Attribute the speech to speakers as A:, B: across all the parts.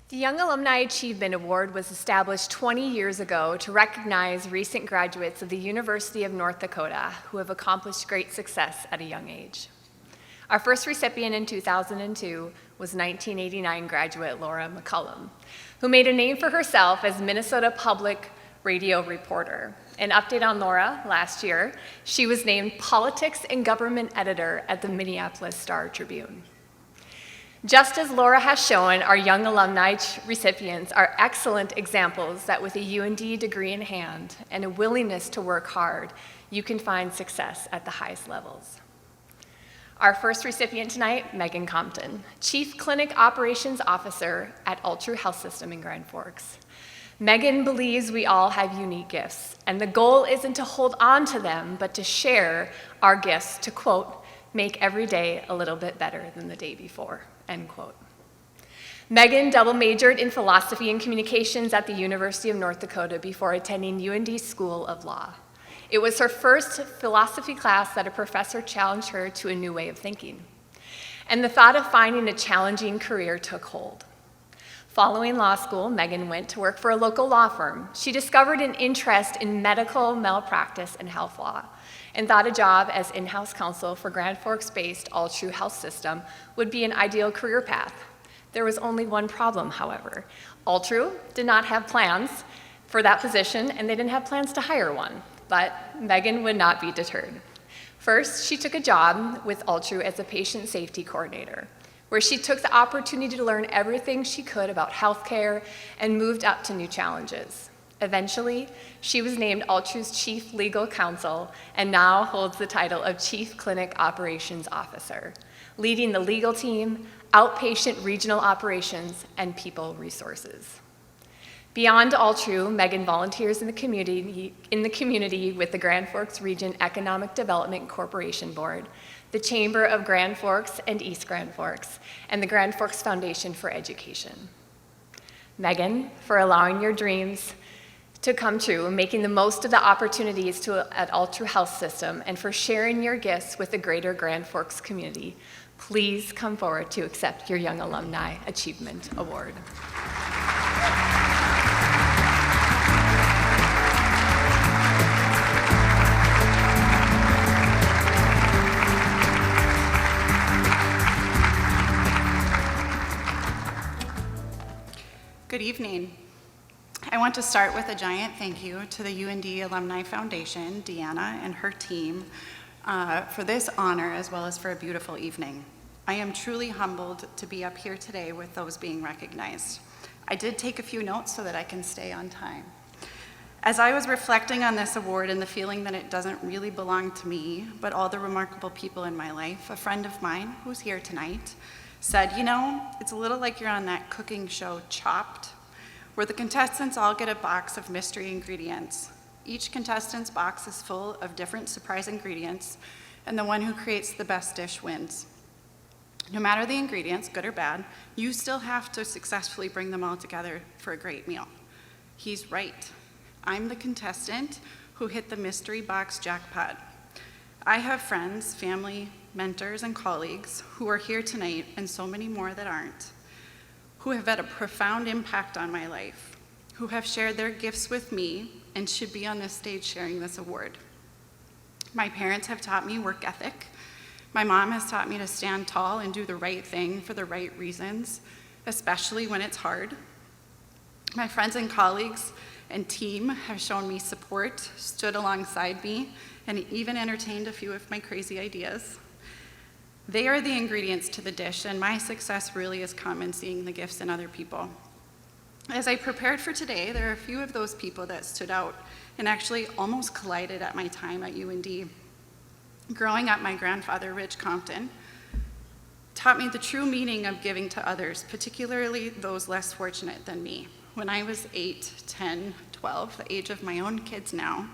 A: The Young Alumni Achievement Award was established 20 years ago to recognize recent graduates of the University of North Dakota who have accomplished great success at a young age. Our first recipient in 2002 was 1989 graduate Laura McCullum, who made a name for herself as Minnesota Public Radio reporter. An update on Laura: last year, she was named Politics and Government Editor at the Minneapolis Star-Tribune. Just as Laura has shown, our young alumni recipients are excellent examples that with a UND degree in hand and a willingness to work hard, you can find success at the highest levels. Our first recipient tonight, Meghan Compton, Chief Clinic Operations Officer at Altru Health System in Grand Forks. Meghan believes we all have unique gifts, and the goal isn't to hold on to them, but to share our gifts to, quote, make every day a little bit better than the day before, end quote. Meghan double majored in philosophy and communications at the University of North Dakota before attending UND School of Law. It was her first philosophy class that a professor challenged her to a new way of thinking. And the thought of finding a challenging career took hold. Following law school, Meghan went to work for a local law firm. She discovered an interest in medical malpractice and health law, and thought a job as in-house counsel for Grand Forks-based Altru Health System would be an ideal career path. There was only one problem, however. Altru did not have plans for that position, and they didn't have plans to hire one. But Meghan would not be deterred. First, she took a job with Altru as a patient safety coordinator, where she took the opportunity to learn everything she could about healthcare and moved up to new challenges. Eventually, she was named Altru's Chief Legal Counsel and now holds the title of Chief Clinic Operations Officer, leading the legal team, outpatient regional operations, and people resources. Beyond Altru, Meghan volunteers in the community with the Grand Forks Region Economic Development Corporation Board, the Chamber of Grand Forks and East Grand Forks, and the Grand Forks Foundation for Education. Meghan, for allowing your dreams to come true, making the most of the opportunities at Altru Health System, and for sharing your gifts with the greater Grand Forks community, please come forward to accept your Young Alumni Achievement Award.
B: Good evening. I want to start with a giant thank you to the UND Alumni Foundation, Deanna and her team, for this honor as well as for a beautiful evening. I am truly humbled to be up here today with those being recognized. I did take a few notes so that I can stay on time. As I was reflecting on this award and the feeling that it doesn't really belong to me, but all the remarkable people in my life, a friend of mine who's here tonight said, you know, it's a little like you're on that cooking show Chopped, where the contestants all get a box of mystery ingredients. Each contestant's box is full of different surprise ingredients, and the one who creates the best dish wins. No matter the ingredients, good or bad, you still have to successfully bring them all together for a great meal. He's right. I'm the contestant who hit the mystery box jackpot. I have friends, family, mentors, and colleagues who are here tonight, and so many more that aren't, who have had a profound impact on my life, who have shared their gifts with me and should be on this stage sharing this award. My parents have taught me work ethic. My mom has taught me to stand tall and do the right thing for the right reasons, especially when it's hard. My friends and colleagues and team have shown me support, stood alongside me, and even entertained a few of my crazy ideas. They are the ingredients to the dish, and my success really has come in seeing the gifts in other people. As I prepared for today, there are a few of those people that stood out and actually almost collided at my time at UND. Growing up, my grandfather, Rich Compton, taught me the true meaning of giving to others, particularly those less fortunate than me. When I was 8, 10, 12, the age of my own kids now,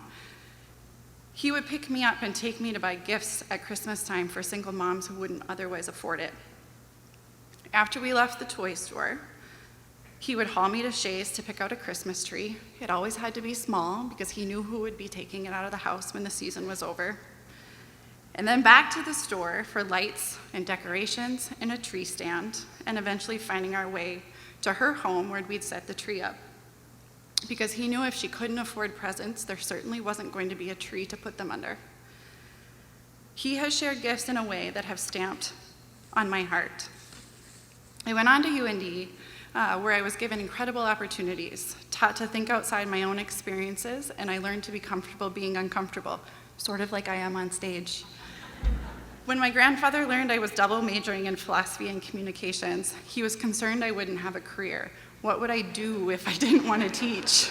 B: he would pick me up and take me to buy gifts at Christmas time for single moms who wouldn't otherwise afford it. After we left the toy store, he would haul me to Shays to pick out a Christmas tree. It always had to be small because he knew who would be taking it out of the house when the season was over. and then back to the store for lights and decorations and a tree stand, and eventually finding our way to her home where we'd set the tree up. Because he knew if she couldn't afford presents, there certainly wasn't going to be a tree to put them under. He has shared gifts in a way that have stamped on my heart. I went on to UND, where I was given incredible opportunities, taught to think outside my own experiences, and I learned to be comfortable being uncomfortable, sort of like I am on stage. When my grandfather learned I was double majoring in philosophy and communications, he was concerned I wouldn't have a career. What would I do if I didn't want to teach?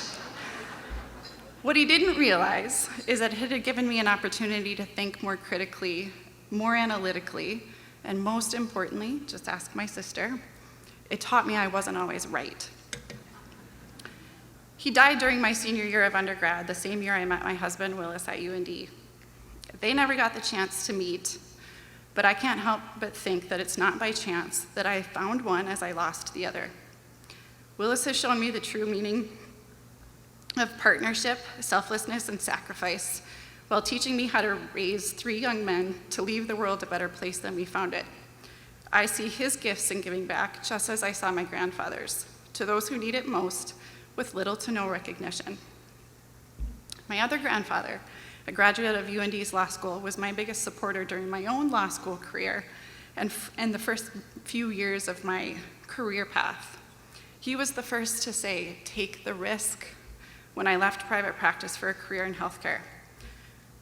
B: What he didn't realize is that it had given me an opportunity to think more critically, more analytically, and most importantly, just ask my sister, it taught me I wasn't always right. He died during my senior year of undergrad, the same year I met my husband, Willis, at UND. They never got the chance to meet, but I can't help but think that it's not by chance that I found one as I lost the other. Willis has shown me the true meaning of partnership, selflessness, and sacrifice, while teaching me how to raise 3 young men to leave the world a better place than we found it. I see his gifts in giving back, just as I saw my grandfather's, to those who need it most, with little to no recognition. My other grandfather, a graduate of UND's law school, was my biggest supporter during my own law school career and the first few years of my career path. He was the first to say, take the risk, when I left private practice for a career in healthcare.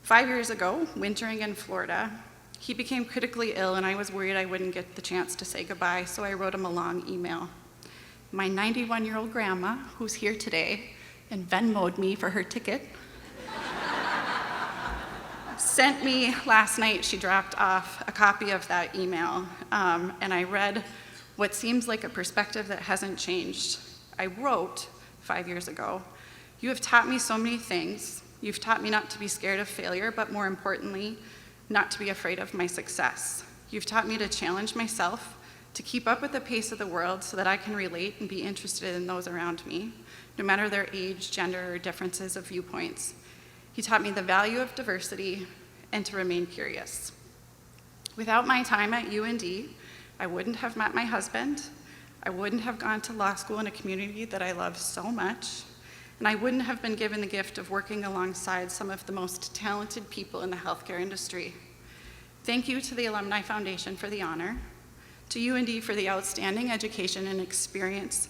B: 5 years ago, wintering in Florida, he became critically ill and I was worried I wouldn't get the chance to say goodbye, so I wrote him a long email. My 91-year-old grandma, who's here today and Venmo'd me for her ticket, sent me last night, she dropped off a copy of that email, and I read what seems like a perspective that hasn't changed. I wrote 5 years ago, "You have taught me so many things. You've taught me not to be scared of failure, but more importantly, not to be afraid of my success. You've taught me to challenge myself, to keep up with the pace of the world so that I can relate and be interested in those around me, no matter their age, gender, or differences of viewpoints. He taught me the value of diversity and to remain curious. Without my time at UND, I wouldn't have met my husband, I wouldn't have gone to law school in a community that I love so much, and I wouldn't have been given the gift of working alongside some of the most talented people in the healthcare industry. Thank you to the Alumni Foundation for the honor, to UND for the outstanding education and experience,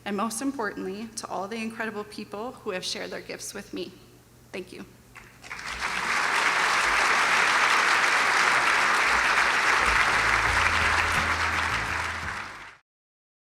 B: and most importantly, to all the incredible people who have shared their gifts with me. Thank you."